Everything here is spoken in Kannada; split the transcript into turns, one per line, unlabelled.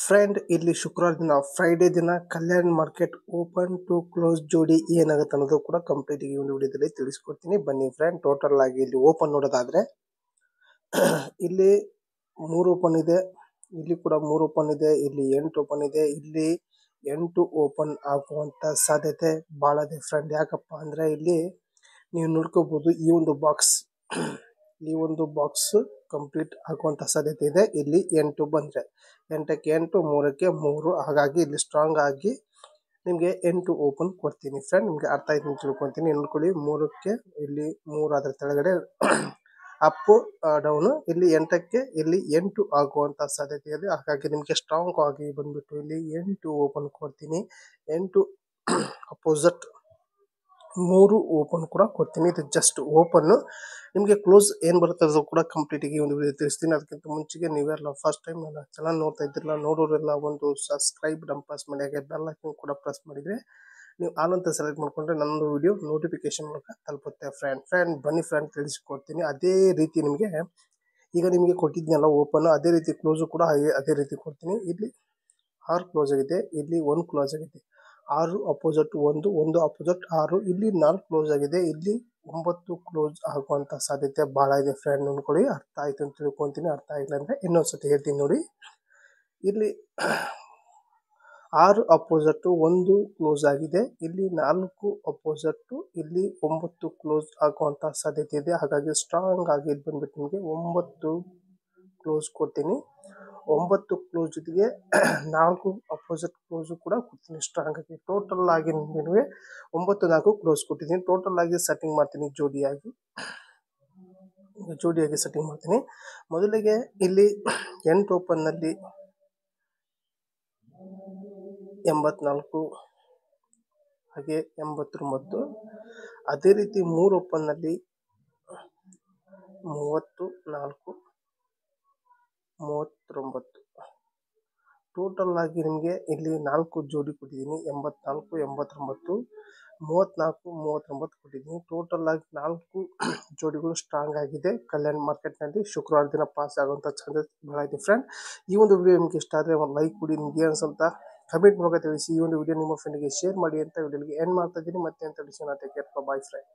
ಫ್ರೆಂಡ್, ಇಲ್ಲಿ ಶುಕ್ರವಾರ ದಿನ ಫ್ರೈಡೆ ದಿನ Kalyan market open to close ಜೋಡಿ ಏನಾಗುತ್ತೆ ಅನ್ನೋದು ಕೂಡ ಕಂಪ್ಲೀಟ್ ಈ ಒಂದು ವಿಡಿಯೋದಲ್ಲಿ ತಿಳಿಸ್ಕೊಡ್ತೀನಿ. ಬನ್ನಿ ಫ್ರೆಂಡ್, ಟೋಟಲ್ ಆಗಿ ಇಲ್ಲಿ ಓಪನ್ ನೋಡೋದಾದ್ರೆ ಇಲ್ಲಿ 3 ಓಪನ್ ಇದೆ, ಇಲ್ಲಿ ಕೂಡ 3 ಓಪನ್ ಇದೆ, ಇಲ್ಲಿ 8 ಓಪನ್ ಇದೆ, ಇಲ್ಲಿ 8 ಓಪನ್ ಆಗುವಂತ ಸಾಧ್ಯತೆ ಬಹಳ ಇದೆ ಫ್ರೆಂಡ್. ಯಾಕಪ್ಪ ಅಂದ್ರೆ ಇಲ್ಲಿ ನೀವು ನೋಡ್ಕೋಬಹುದು ಈ ಒಂದು ಬಾಕ್ಸ್ ಕಂಪ್ಲೀಟ್ ಆಗುವಂತ ಸಾಧ್ಯತೆ ಇದೆ. ಇಲ್ಲಿ 8 ಬಂದ್ರೆ 8ಕ್ಕೆ 8 3ಕ್ಕೆ 3, ಹಾಗಾಗಿ ಇಲ್ಲಿ ಸ್ಟ್ರಾಂಗ್ ಆಗಿ ನಿಮಗೆ 8 ಓಪನ್ ಕೊಡ್ತೀನಿ ಫ್ರೆಂಡ್. ನಿಮ್ಗೆ ಅರ್ಥ ಆಯ್ತು ಅಂತ ತಿಳ್ಕೊಂತೀನಿ. ನೋಡ್ಕೊಳ್ಳಿ, 3ಕ್ಕೆ ಇಲ್ಲಿ 3 ಆದ್ರೆ ಕೆಳಗಡೆ ಅಪ್ ಡೌನ್, ಇಲ್ಲಿ 8ಕ್ಕೆ ಇಲ್ಲಿ 8 ಆಗುವಂತ ಸಾಧ್ಯತೆ ಇದೆ. ಹಾಗಾಗಿ ನಿಮ್ಗೆ ಸ್ಟ್ರಾಂಗ್ ಆಗಿ ಬಂದ್ಬಿಟ್ಟು ಇಲ್ಲಿ 8 ಓಪನ್ ಕೊಡ್ತೀನಿ. 8 ಅಪೋಸಿಟ್ 3 ಓಪನ್ ಕೂಡ ಕೊಡ್ತೀನಿ. ಇದು ಜಸ್ಟ್ ಓಪನ್. ನಿಮಗೆ ಕ್ಲೋಸ್ ಏನ್ ಬರುತ್ತೆ ಅದು ಕೂಡ ಕಂಪ್ಲೀಟ್ ಆಗಿ ಒಂದು ವಿಡಿಯೋ ತಿಳಿಸ್ತೀನಿ. ಅದಕ್ಕಿಂತ ಮುಂಚೆಗೆ ನೀವೆಲ್ಲ ಫಸ್ಟ್ ಟೈಮ್ ನನ್ನ ಚಾನಲ್ ನೋಡ್ತಾ ಇದ್ದಿರಲ್ಲ, ನೋಡೋರೆಲ್ಲ ಒಂದು ಸಬ್ಸ್ಕ್ರೈಬ್ ಬಟನ್ ಪ್ರೆಸ್ ಮಾಡಿ, ಹಾಗೆ ಬೆಲ್ ಐಕಾನ್ ಕೂಡ ಪ್ರೆಸ್ ಮಾಡಿದ್ರೆ ನೀವು ಆಲ್ ಅಂತ ಸೆಲೆಕ್ಟ್ ಮಾಡ್ಕೊಂಡ್ರೆ ನನ್ನದು ವಿಡಿಯೋ ನೋಟಿಫಿಕೇಶನ್ ಮೂಲಕ ತಲುಪುತ್ತೆ ಫ್ರೆಂಡ್. ಬನ್ನಿ ಫ್ರೆಂಡ್, ತಿಳಿಸ್ಕೊಡ್ತೀನಿ. ಅದೇ ರೀತಿ ನಿಮಗೆ ಈಗ ನಿಮಗೆ ಕೊಟ್ಟಿದ್ನಲ್ಲ ಓಪನ್, ಅದೇ ರೀತಿ ಕ್ಲೋಸು ಕೂಡ ಅದೇ ರೀತಿ ಕೊಡ್ತೀನಿ. ಇಲ್ಲಿ 6 ಕ್ಲೋಸ್ ಆಗಿದೆ, ಇಲ್ಲಿ 1 ಕ್ಲೋಸ್ ಆಗಿದೆ. 6 ಅಪೋಸಿಟ್ 1 ಅಪೋಸಿಟ್ 6, ಇಲ್ಲಿ 4 ಕ್ಲೋಸ್ ಆಗಿದೆ, ಇಲ್ಲಿ 9 ಕ್ಲೋಸ್ ಆಗುವಂತ ಸಾಧ್ಯತೆ ಬಹಳ ಇದೆ ಫ್ರೆಂಡ್. ನೋಡ್ಕೊಳ್ಳಿ, ಅರ್ಥ ಆಯ್ತು ಅಂತ ತಿಳ್ಕೊಂತೀನಿ. ಅರ್ಥ ಆಗಿಲ್ಲ ಅಂದ್ರೆ ಇನ್ನೊಂದ್ಸತಿ ಹೇಳ್ತೀನಿ ನೋಡಿ. ಇಲ್ಲಿ 6 ಅಪೋಸಿಟ್ 1 ಕ್ಲೋಸ್ ಆಗಿದೆ, ಇಲ್ಲಿ 4 ಅಪೋಸಿಟ್, ಇಲ್ಲಿ 9 ಕ್ಲೋಸ್ ಆಗುವಂತ ಸಾಧ್ಯತೆ ಇದೆ. ಹಾಗಾಗಿ ಸ್ಟ್ರಾಂಗ್ ಆಗಿ ಇಲ್ಲಿ ಬಂದ್ಬಿಟ್ಟು ನಿಮಗೆ 9 ಕ್ಲೋಸ್ ಕೊಡ್ತೀನಿ. 9 ಕ್ಲೋಸ್ ಜೊತೆಗೆ 4 ಅಪೋಸಿಟ್ ಕ್ಲೋಸ್ ಕೂಡ ಕೊಡ್ತೀನಿ ಸ್ಟ್ರಾಂಗ್ ಆಗಿ. ಟೋಟಲ್ ಆಗಿ ನಿಮಗೆ 9 4 ಕ್ಲೋಸ್ ಕೊಟ್ಟಿದ್ದೀನಿ. ಟೋಟಲ್ ಆಗಿ ಸೆಟ್ಟಿಂಗ್ ಮಾಡ್ತೀನಿ, ಜೋಡಿಯಾಗಿ ಸೆಟ್ಟಿಂಗ್ ಮಾಡ್ತೀನಿ. ಮೊದಲಿಗೆ ಇಲ್ಲಿ 8 ಓಪನ್ ನಲ್ಲಿ 84, ಹಾಗೆ 89, ಅದೇ ರೀತಿ 3 ಓಪನ್ ನಲ್ಲಿ 34, 39. ಟೋಟಲ್ ಆಗಿ ನಿಮಗೆ ಇಲ್ಲಿ 4 ಜೋಡಿ ಕೊಟ್ಟಿದ್ದೀನಿ. 84, 89, 34, 39 ಕೊಟ್ಟಿದ್ದೀನಿ. ಟೋಟಲ್ ಆಗಿ 4 ಜೋಡಿಗಳು ಸ್ಟ್ರಾಂಗ್ ಆಗಿದೆ. ಕಲ್ಯಾಣ್ ಮಾರ್ಕೆಟ್ ನಲ್ಲಿ ಶುಕ್ರವಾರ ದಿನ ಪಾಸ್ ಆಗುವಂತ ಚಾನ್ಸಸ್ ಬಹಳ ಇದೆ ಫ್ರೆಂಡ್. ಈ ಒಂದು ವಿಡಿಯೋ ನಿಮ್ಗೆ ಇಷ್ಟ ಆದ್ರೆ ಒಂದು ಲೈಕ್ ಕೊಡಿ. ನಿಮ್ಗೆ ಅನ್ಸಂತ ಕಮೆಂಟ್ ಮೂಲಕ ತಿಳಿಸಿ. ಈ ಒಂದು ವಿಡಿಯೋ ನಿಮ್ಮ ಫ್ರೆಂಡ್ಗೆ ಶೇರ್ ಮಾಡಿ ಅಂತ ವಿಡಿಯೋಗೆ ಎಂಡ್ ಮಾಡ್ತಾ ಇದ್ದೀನಿ. ಮತ್ತೆ ಅಂತ ತಿಳಿಸಿ, ಟೇಕ್ ಕೇರ್, ಬೈ ಫ್ರೆಂಡ್.